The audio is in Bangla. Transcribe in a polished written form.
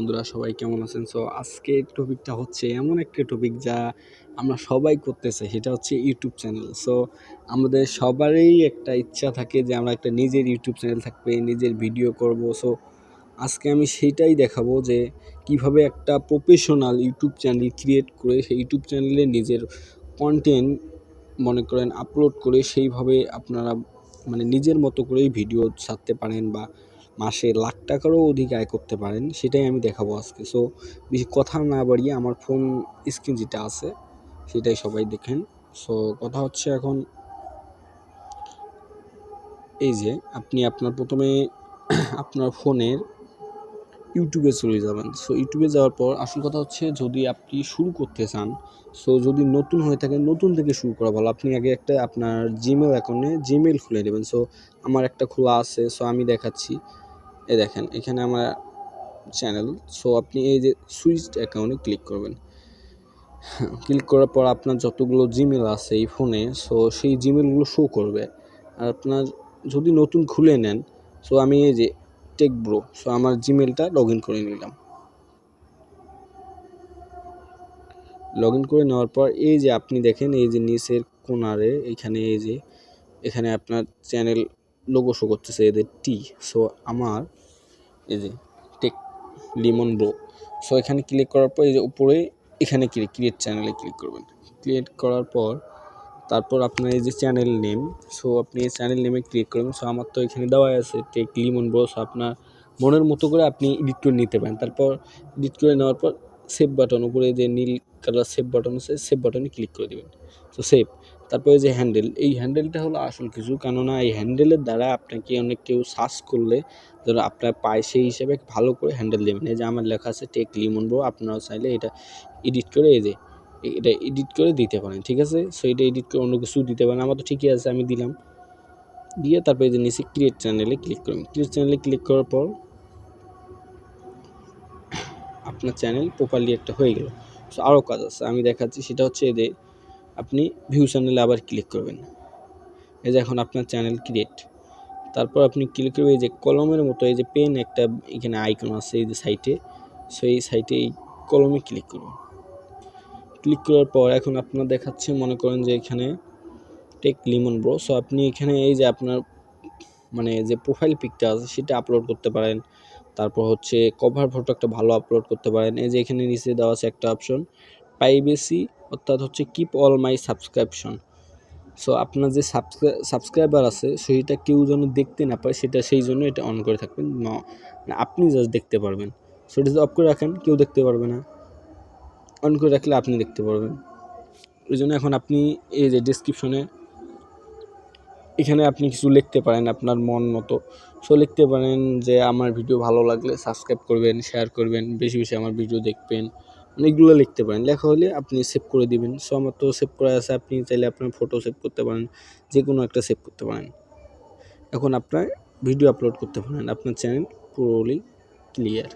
বন্ধুরা সবাই কেমন আছেন? সো আজকের টপিকটা হচ্ছে এমন একটা টপিক যা আমরা সবাই করতেছে, সেটা হচ্ছে ইউটিউব চ্যানেল। সো আমাদের সবারই একটা ইচ্ছা থাকে যে আমরা একটা নিজের ইউটিউব চ্যানেল থাকবে, নিজের ভিডিও করব। সো আজকে আমি সেইটাই দেখাবো যে কিভাবে একটা প্রফেশনাল ইউটিউব চ্যানেল ক্রিয়েট করে সেই ইউটিউব চ্যানেলে নিজের কন্টেন্ট মনে করেন আপলোড করে সেইভাবে আপনারা মানে নিজের মতো করেই ভিডিও ছাড়তে পারেন বা মাসে লাখ টাকারও অধিক আয় করতে পারেন, সেটাই আমি দেখাবো আজকে। সো বেশি কথা না বাড়িয়ে আমার ফোন স্ক্রিন যেটা আছে সেটাই সবাই দেখেন। সো কথা হচ্ছে এখন এই যে আপনি আপনার প্রথমে আপনার ফোনের ইউটিউবে চলে যাবেন। সো ইউটিউবে যাওয়ার পর আসল কথা হচ্ছে যদি আপনি শুরু করতে চান, সো যদি নতুন হয়ে থাকেন নতুন থেকে শুরু করা ভালো। আপনি আগে একটা আপনার জিমেল অ্যাকাউন্টে জিমেল খুলে নেবেন। সো আমার একটা খোলা আছে, সো আমি দেখাচ্ছি। এই দেখেন এখানে আমার চ্যানেল। সো আপনি এই যে সুইচড অ্যাকাউন্টে ক্লিক করবেন। ক্লিক করার পর আপনার যতগুলো জিমেল আছে এই ফোনে, সো সেই জিমেলগুলো শো করবে। আর আপনার যদি নতুন খুলে নেন, সো আমি এই যে টেক ব্রো, সো আমার জিমেলটা লগ ইন করে নিলাম। লগ ইন করে নেওয়ার পর এই যে আপনি দেখেন এই যে নিচের কোনারে এখানে এই যে এখানে আপনার চ্যানেল লোগো শো করতেছে এদের টি। সো আমার এই যে টেক লিমন ব্রো, সো এখানে ক্লিক করার পর এই যে উপরে এখানে ক্রিয়েট চ্যানেলে ক্লিক করবেন। ক্রিয়েট করার পর তারপর আপনার এই যে চ্যানেল নেম, সো আপনি এই চ্যানেল নেমে ক্লিক করবেন। সো আমার তো এখানে দেওয়া আছে টেক লিমন ব্রো। সো আপনার মনের মতো করে আপনি এডিট করে নিতে পারেন। তারপর এডিট করে নেওয়ার পর সেভ বাটন, উপরে যে নীল কালার সেভ বাটন আছে, সেভ বাটনে ক্লিক করে দেবেন। So save. তারপরে যে হ্যান্ডেল, এই হ্যান্ডেলটা হলো আসল কিছু, কেননা এই হ্যান্ডেলের দ্বারা আপনাকে অনেক কেউ সার্চ করলে যেন আপনার পায়, সেই হিসেবে ভালো করে হ্যান্ডেল দেবেন। এই যে আমার লেখা আছে টেক লিমন ব্রো, আপনারাও চাইলে এটা এডিট করে এই যে এটা এডিট করে দিতে পারেন, ঠিক আছে। সো এটা এডিট করে অন্য কিছু দিতে পারেন, আমার তো ঠিকই আছে, আমি দিলাম। দিয়ে তারপরে যে নিচে ক্রিয়েট চ্যানেলে ক্লিক করবেন। ক্রিয়েট চ্যানেলে ক্লিক করার পর আপনার চ্যানেল প্রপারলি একটা হয়ে গেল। সো আরও কাজ আছে আমি দেখাচ্ছি, সেটা হচ্ছে যে আপনি ভিউ চ্যানেলে আবার ক্লিক করবেন। এই যে এখন আপনার চ্যানেল ক্রিয়েট। তারপর আপনি ক্লিক করবেন এই যে কলমের মতো এই যে পেন একটা এখানে আইকন আছে এই যে সাইটে। সো এই সাইটে এই কলমে ক্লিক করুন। ক্লিক করার পর এখন আপনার দেখাচ্ছে মনে করেন যে এখানে টেক লিমন ব্রো। সো আপনি এখানে এই যে আপনার মানে যে প্রোফাইল পিকটা আছে সেটা আপলোড করতে পারেন। তারপর হচ্ছে কভার ফটো একটা ভালো আপলোড করতে পারেন। এই যে এখানে নিচে দেওয়া আছে একটা অপশন প্রাইভেসি, অর্থাৎ হচ্ছে keep all my subscription. So আপনার যে সাবস্ক্রাইবার আছে সেইটা কেউ যেন দেখতে না পায়, সেটা সেই জন্য এটা অন করে থাকবেন। মানে আপনি জাস্ট দেখতে পারবেন। সো এটা যদি অফ করে রাখেন কেউ দেখতে পারবে না, অন করে রাখলে আপনি দেখতে পারবেন। ওই জন্য এখন আপনি এই যে ডেসক্রিপশনে এখানে আপনি কিছু লিখতে পারেন আপনার মন মতো। সো লিখতে পারেন যে আমার ভিডিও ভালো লাগলে সাবস্ক্রাইব করবেন, শেয়ার করবেন, বেশি বেশি আমার ভিডিও দেখবেন, এগুলো লিখতে পারেন। লেখা হলে আপনি সেভ করে দিবেন। সো আমার তো সেভ করা আছে, আপনি চাইলে আপনার ফটো সেভ করতে পারেন, যে কোনো একটা সেভ করতে পারেন। এখন আপনার ভিডিও আপলোড করতে পারেন, আপনার চ্যানেল পুরোলি ক্লিয়ার।